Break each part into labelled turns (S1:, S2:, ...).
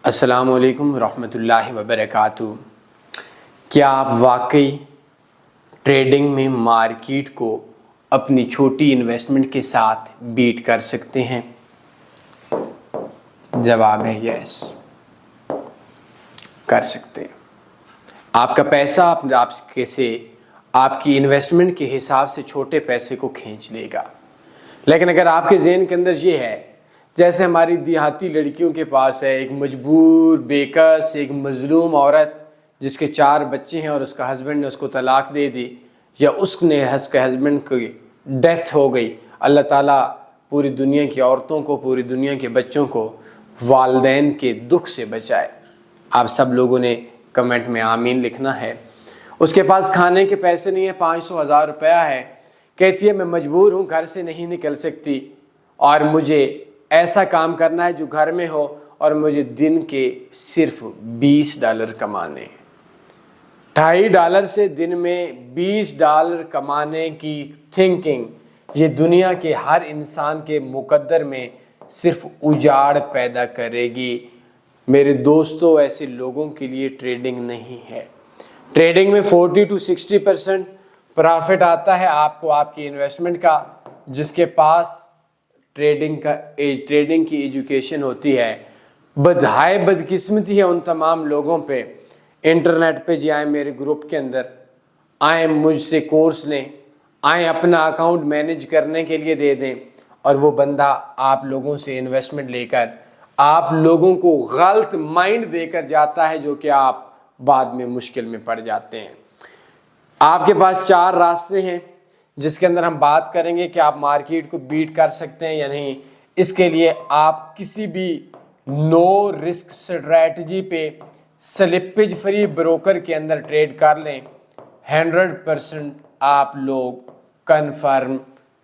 S1: السلام علیکم ورحمۃ اللہ وبرکاتہ۔ کیا آپ واقعی ٹریڈنگ میں مارکیٹ کو اپنی چھوٹی انویسٹمنٹ کے ساتھ بیٹ کر سکتے ہیں؟ جواب ہے یس، کر سکتے ہیں۔ آپ کا پیسہ آپ کی انویسٹمنٹ کے حساب سے چھوٹے پیسے کو کھینچ لے گا، لیکن اگر آپ کے ذہن کے اندر یہ ہے جیسے ہماری دیہاتی لڑکیوں کے پاس ہے، ایک مجبور بیکس ایک مظلوم عورت جس کے 4 بچے ہیں اور اس کا ہسبینڈ نے اس کو طلاق دے دی، یا اس کے ہسبینڈ کی ڈیتھ ہو گئی، اللہ تعالیٰ پوری دنیا کی عورتوں کو، پوری دنیا کے بچوں کو والدین کے دکھ سے بچائے۔ آپ سب لوگوں نے کمنٹ میں آمین لکھنا ہے۔ اس کے پاس کھانے کے پیسے نہیں ہیں، 500,000 روپیہ ہے، کہتی ہے میں مجبور ہوں، گھر سے نہیں نکل سکتی اور مجھے ایسا کام کرنا ہے جو گھر میں ہو، اور مجھے دن کے صرف $20 کمانے ہیں۔ $2.5 سے دن میں $20 کمانے کی تھنکنگ یہ دنیا کے ہر انسان کے مقدر میں صرف اجاڑ پیدا کرے گی۔ میرے دوستو، ایسے لوگوں کے لیے ٹریڈنگ نہیں ہے۔ ٹریڈنگ میں 40 to 60% پرافٹ آتا ہے آپ کو آپ کی انویسٹمنٹ کا۔ جس کے پاس ٹریڈنگ کی ایجوکیشن ہوتی ہے، بدہائے بدقسمتی ہے ان تمام لوگوں پہ۔ انٹرنیٹ پہ جی آئیں، میرے گروپ کے اندر آئیں، مجھ سے کورس لیں، آئیں اپنا اکاؤنٹ مینیج کرنے کے لیے دے دیں، اور وہ بندہ آپ لوگوں سے انویسٹمنٹ لے کر آپ لوگوں کو غلط مائنڈ دے کر جاتا ہے، جو کہ آپ بعد میں مشکل میں پڑ جاتے ہیں۔ آپ کے پاس 4 راستے ہیں جس کے اندر ہم بات کریں گے کہ آپ مارکیٹ کو بیٹ کر سکتے ہیں یا نہیں۔ اس کے لیے آپ کسی بھی نو رسک اسٹریٹجی پہ سلپیج فری بروکر کے اندر ٹریڈ کر لیں، 100% آپ لوگ کنفرم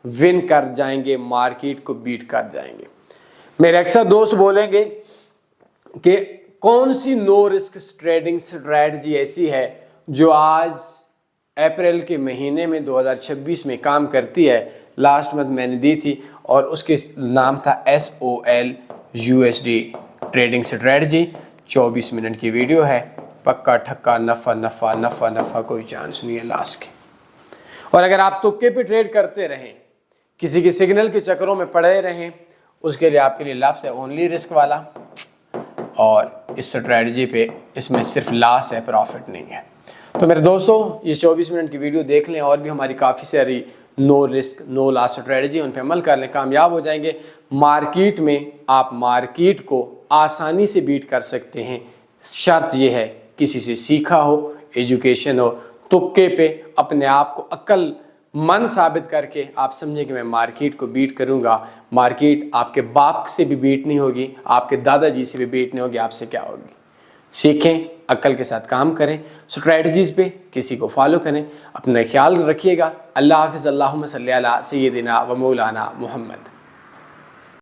S1: ون کر جائیں گے، مارکیٹ کو بیٹ کر جائیں گے۔ میرے اکثر دوست بولیں گے کہ کون سی نو رسک ٹریڈنگ اسٹریٹجی ایسی ہے جو آج اپریل کے مہینے میں 2026 میں کام کرتی ہے۔ لاسٹ منتھ میں نے دی تھی اور اس کے نام تھا SOL USD trading strategy. 24 minute کی ویڈیو ہے، پکا ٹھکا نفع نفع نفع نفع، کوئی چانس نہیں ہے لاس کے۔ اور اگر آپ تکے پہ ٹریڈ کرتے رہیں، کسی کے سگنل کے چکروں میں پڑے رہیں، اس کے لیے آپ کے لیے لفظ ہے اونلی رسک والا، اور اس اسٹریٹجی پہ اس میں صرف لاس ہے، پروفٹ نہیں ہے۔ تو میرے دوستو، یہ 24 منٹ کی ویڈیو دیکھ لیں، اور بھی ہماری کافی ساری نو رسک نو لاس اسٹریٹجی، ان پہ عمل کر لیں، کامیاب ہو جائیں گے۔ مارکیٹ میں آپ مارکیٹ کو آسانی سے بیٹ کر سکتے ہیں، شرط یہ ہے کسی سے سیکھا ہو، ایجوکیشن ہو۔ تکے پہ اپنے آپ کو عقل مند ثابت کر کے آپ سمجھیں کہ میں مارکیٹ کو بیٹ کروں گا، مارکیٹ آپ کے باپ سے بھی بیٹ نہیں ہوگی، آپ کے دادا جی سے بھی بیٹ نہیں ہوگی، آپ سے کیا ہوگی؟ سیکھیں، عقل کے ساتھ کام کریں، اسٹریٹجیز پہ کسی کو فالو کریں، اپنا خیال رکھیے گا۔ اللہ حافظ۔ اللہم صلی علی سیدنا و مولانا محمد۔